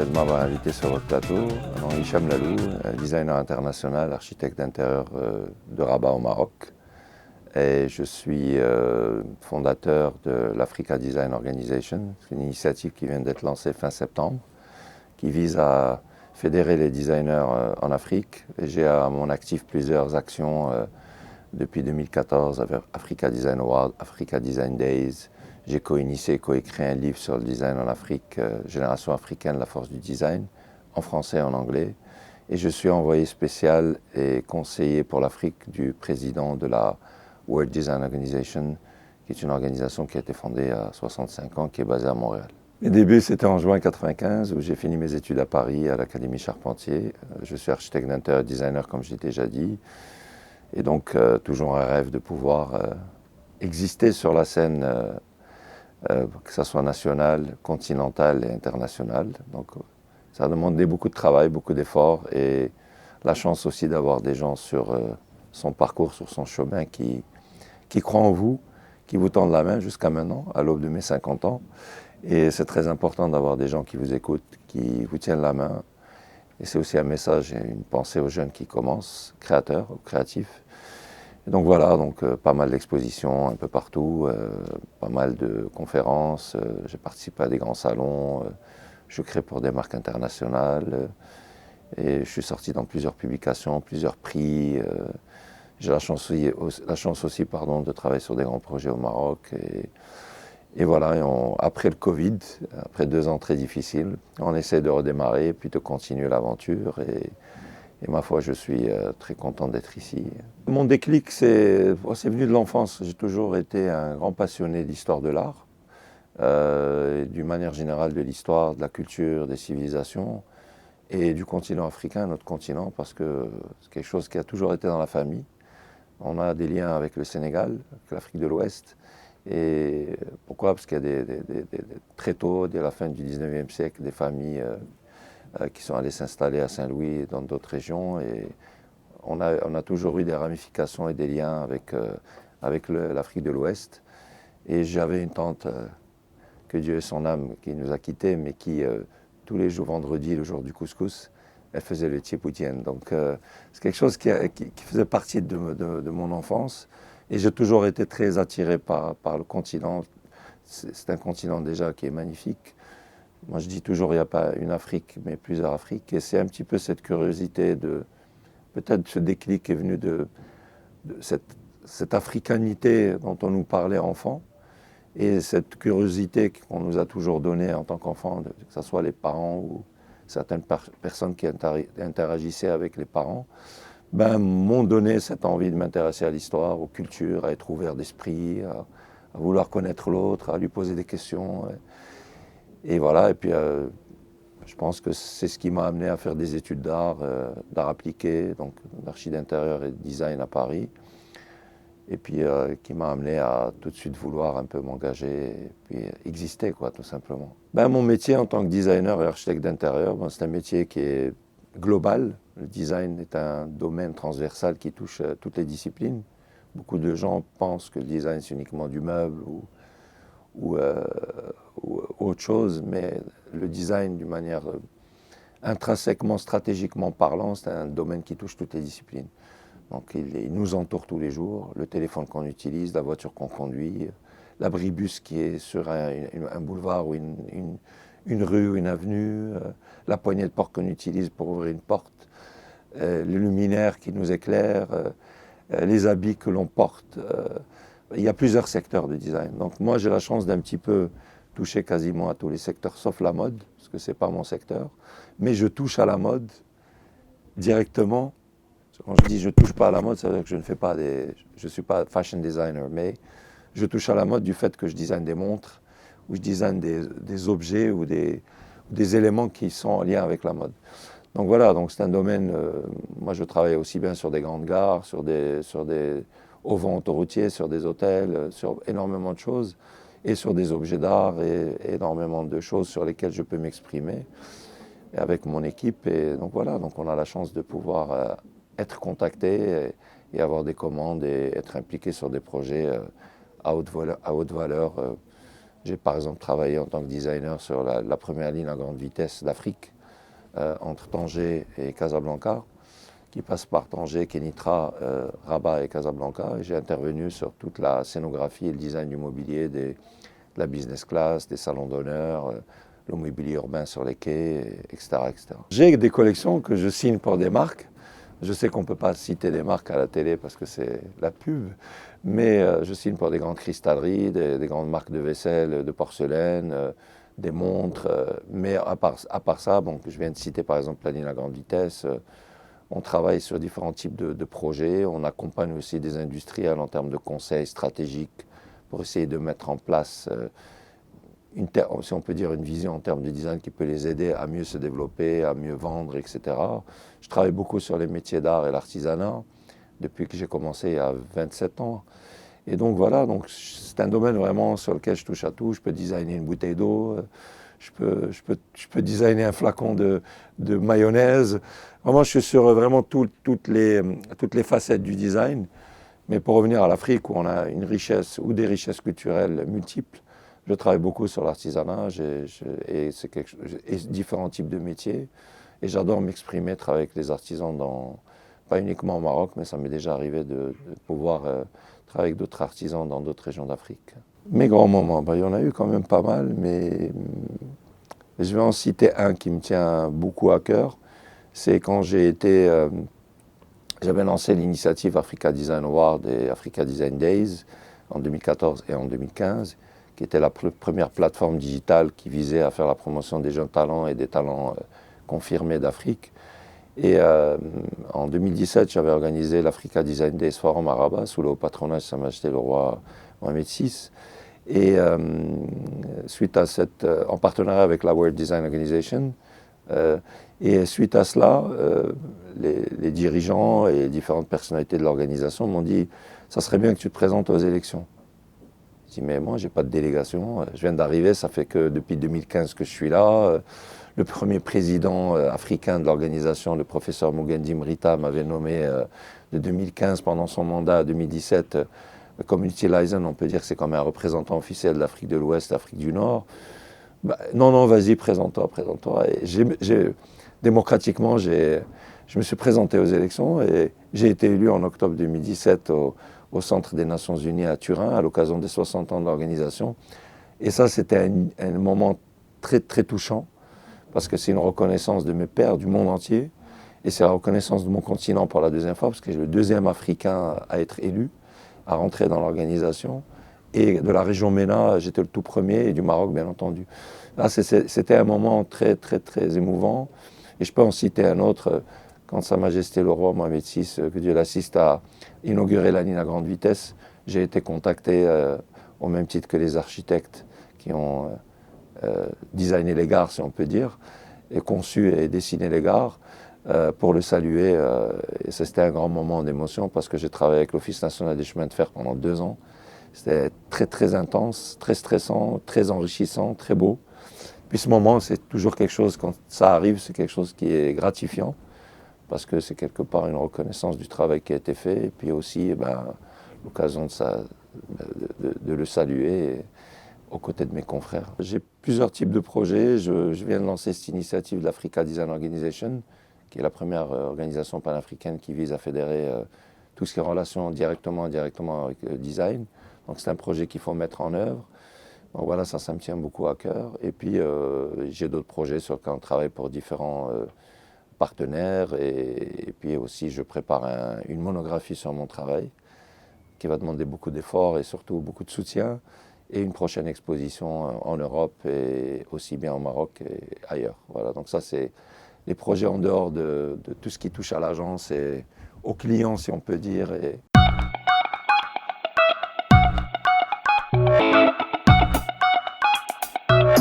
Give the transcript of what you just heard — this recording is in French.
de m'avoir invité sur votre plateau. Mon nom est Hicham Lalou, designer international, architecte d'intérieur de Rabat au Maroc. Et je suis fondateur de l'Africa Design Organization. C'est une initiative qui vient d'être lancée fin septembre, qui vise à fédérer les designers en Afrique. Et j'ai à mon actif plusieurs actions depuis 2014 avec Africa Design Award, Africa Design Days. J'ai co-initié et co-écrit un livre sur le design en Afrique, Génération africaine, la force du design, en français et en anglais. Et je suis envoyé spécial et conseiller pour l'Afrique du président de la World Design Organization, qui est une organisation qui a été fondée à 65 ans, qui est basée à Montréal. Mes débuts, c'était en juin 1995, où j'ai fini mes études à Paris, à l'Académie Charpentier. Je suis architecte d'intérieur designer, comme j'ai déjà dit. Et donc, toujours un rêve de pouvoir exister sur la scène, que ce soit nationale, continentale et internationale. Donc, ça a demandé beaucoup de travail, beaucoup d'efforts et la chance aussi d'avoir des gens sur son parcours, sur son chemin qui croient en vous, qui vous tendent la main jusqu'à maintenant, à l'aube de mes 50 ans. Et c'est très important d'avoir des gens qui vous écoutent, qui vous tiennent la main. Et c'est aussi un message et une pensée aux jeunes qui commencent, créateurs ou créatifs. Et donc voilà, pas mal d'expositions un peu partout, pas mal de conférences. J'ai participé à des grands salons, je crée pour des marques internationales. Et je suis sorti dans plusieurs publications, plusieurs prix. J'ai la chance aussi de travailler sur des grands projets au Maroc. Et voilà, après le Covid, après 2 ans très difficiles, on essaie de redémarrer, puis de continuer l'aventure. Et ma foi, je suis très content d'être ici. Mon déclic, c'est venu de l'enfance. J'ai toujours été un grand passionné d'histoire de l'art, et d'une manière générale de l'histoire, de la culture, des civilisations, et du continent africain, notre continent, parce que c'est quelque chose qui a toujours été dans la famille. On a des liens avec le Sénégal, avec l'Afrique de l'Ouest. Et pourquoi? Parce qu'il y a très tôt, dès la fin du 19e siècle, des familles qui sont allées s'installer à Saint-Louis et dans d'autres régions. Et on a toujours eu des ramifications et des liens avec l'Afrique de l'Ouest. Et j'avais une tante, que Dieu ait son âme, qui nous a quittés, mais qui, tous les jours, vendredi, le jour du couscous, elle faisait le thiépoutienne. Donc c'est quelque chose qui faisait partie de mon enfance. Et j'ai toujours été très attiré par le continent. C'est un continent déjà qui est magnifique. Moi je dis toujours, il n'y a pas une Afrique, mais plusieurs Afriques. Et c'est un petit peu cette curiosité peut-être ce déclic est venu de cette africanité dont on nous parlait enfant. Et cette curiosité qu'on nous a toujours donnée en tant qu'enfant, que ce soit les parents ou certaines personnes qui interagissaient avec les parents, m'ont donné cette envie de m'intéresser à l'histoire, aux cultures, à être ouvert d'esprit, à vouloir connaître l'autre, à lui poser des questions. Et voilà, et puis je pense que c'est ce qui m'a amené à faire des études d'art appliqué, donc d'archi d'intérieur et de design à Paris. Et puis qui m'a amené à tout de suite vouloir un peu m'engager et puis exister, quoi, tout simplement. Mon métier en tant que designer et architecte d'intérieur, c'est un métier qui est global. Le design est un domaine transversal qui touche toutes les disciplines. Beaucoup de gens pensent que le design c'est uniquement du meuble ou autre chose, mais le design d'une manière intrinsèquement, stratégiquement parlant, c'est un domaine qui touche toutes les disciplines. Donc il nous entoure tous les jours, le téléphone qu'on utilise, la voiture qu'on conduit, l'abribus qui est sur un boulevard ou une rue ou une avenue, la poignée de porte qu'on utilise pour ouvrir une porte, le luminaire qui nous éclaire, les habits que l'on porte. Il y a plusieurs secteurs de design. Donc moi j'ai la chance d'un petit peu toucher quasiment à tous les secteurs, sauf la mode, parce que ce n'est pas mon secteur. Mais je touche à la mode directement. Quand je dis je ne touche pas à la mode, ça veut dire que je ne suis pas fashion designer, mais je touche à la mode du fait que je design des montres, ou je design des objets ou des éléments qui sont en lien avec la mode. Donc voilà, donc c'est un domaine, moi je travaille aussi bien sur des grandes gares, sur des auvents autoroutiers, sur des hôtels, sur énormément de choses, et sur des objets d'art, et énormément de choses sur lesquelles je peux m'exprimer avec mon équipe. Et donc voilà, donc on a la chance de pouvoir être contacté et avoir des commandes et être impliqué sur des projets à haute valeur J'ai par exemple travaillé en tant que designer sur la première ligne à grande vitesse d'Afrique, entre Tanger et Casablanca, qui passe par Tanger, Kénitra, Rabat et Casablanca. Et j'ai intervenu sur toute la scénographie et le design du mobilier, de la business class, des salons d'honneur, le mobilier urbain sur les quais, etc., etc. J'ai des collections que je signe pour des marques. Je sais qu'on ne peut pas citer des marques à la télé parce que c'est la pub, mais je signe pour des grandes cristalleries, des grandes marques de vaisselle, de porcelaine, des montres. Mais à part ça, bon, je viens de citer par exemple la ligne à grande vitesse. On travaille sur différents types de projets. On accompagne aussi des industriels en termes de conseils stratégiques pour essayer de mettre en place si on peut dire, une vision en termes de design qui peut les aider à mieux se développer, à mieux vendre, etc. Je travaille beaucoup sur les métiers d'art et l'artisanat depuis que j'ai commencé il y a 27 ans. Et donc voilà, c'est un domaine vraiment sur lequel je touche à tout. Je peux designer une bouteille d'eau, je peux designer un flacon de mayonnaise. Vraiment, je suis sur vraiment toutes les facettes du design. Mais pour revenir à l'Afrique, où on a une richesse ou des richesses culturelles multiples, je travaille beaucoup sur l'artisanat et différents types de métiers. Et j'adore m'exprimer, travailler avec les artisans, pas uniquement au Maroc, mais ça m'est déjà arrivé de pouvoir travailler avec d'autres artisans dans d'autres régions d'Afrique. Mes grands moments, il y en a eu quand même pas mal, mais je vais en citer un qui me tient beaucoup à cœur. C'est quand j'avais lancé l'initiative Africa Design Award et Africa Design Days en 2014 et en 2015, qui était la première plateforme digitale qui visait à faire la promotion des jeunes talents et des talents confirmés d'Afrique. Et en 2017, j'avais organisé l'Africa Design Days Forum à Rabat, sous le haut patronage de Sa Majesté le roi Mohamed VI. Et suite à en partenariat avec la World Design Organization, et suite à cela, les dirigeants et les différentes personnalités de l'organisation m'ont dit « ça serait bien que tu te présentes aux élections ». Je dis « mais moi, je n'ai pas de délégation, je viens d'arriver, ça fait que depuis 2015 que je suis là. Le premier président africain de l'organisation, le professeur Mugendi Mrita, m'avait nommé de 2015 pendant son mandat à 2017 Community Liaison, on peut dire que c'est comme un représentant officiel de l'Afrique de l'Ouest, l'Afrique du Nord. Non, vas-y, présente-toi. Et démocratiquement, je me suis présenté aux élections et j'ai été élu en octobre 2017 au Centre des Nations Unies à Turin, à l'occasion des 60 ans de l'organisation. Et ça, c'était un moment très, très touchant, parce que c'est une reconnaissance de mes pairs du monde entier, et c'est la reconnaissance de mon continent pour la deuxième fois, parce que j'ai le deuxième Africain à être élu, à rentrer dans l'organisation. Et de la région MENA, j'étais le tout premier, et du Maroc, bien entendu. Là, c'était un moment très, très, très émouvant. Et je peux en citer un autre, quand Sa Majesté le roi Mohamed VI, que Dieu l'assiste, a inauguré la ligne à grande vitesse. J'ai été contacté, au même titre que les architectes qui ont designé les gares, si on peut dire, et conçu et dessiné les gares, pour le saluer. Et c'était un grand moment d'émotion, parce que j'ai travaillé avec l'Office national des chemins de fer pendant 2 ans. C'était très, très intense, très stressant, très enrichissant, très beau. Puis ce moment, c'est toujours quelque chose, quand ça arrive, c'est quelque chose qui est gratifiant, parce que c'est quelque part une reconnaissance du travail qui a été fait, et puis aussi l'occasion de le saluer aux côtés de mes confrères. J'ai plusieurs types de projets. Je viens de lancer cette initiative de l'Africa Design Organization, qui est la première organisation panafricaine qui vise à fédérer tout ce qui est en relation directement et indirectement avec le design. Donc c'est un projet qu'il faut mettre en œuvre. Donc voilà, ça me tient beaucoup à cœur. Et puis j'ai d'autres projets sur lesquels on travaille pour différents partenaires. Et puis aussi, je prépare une monographie sur mon travail qui va demander beaucoup d'efforts et surtout beaucoup de soutien. Et une prochaine exposition en Europe et aussi bien au Maroc et ailleurs. Voilà, donc ça, c'est les projets en dehors de tout ce qui touche à l'agence et aux clients, si on peut dire.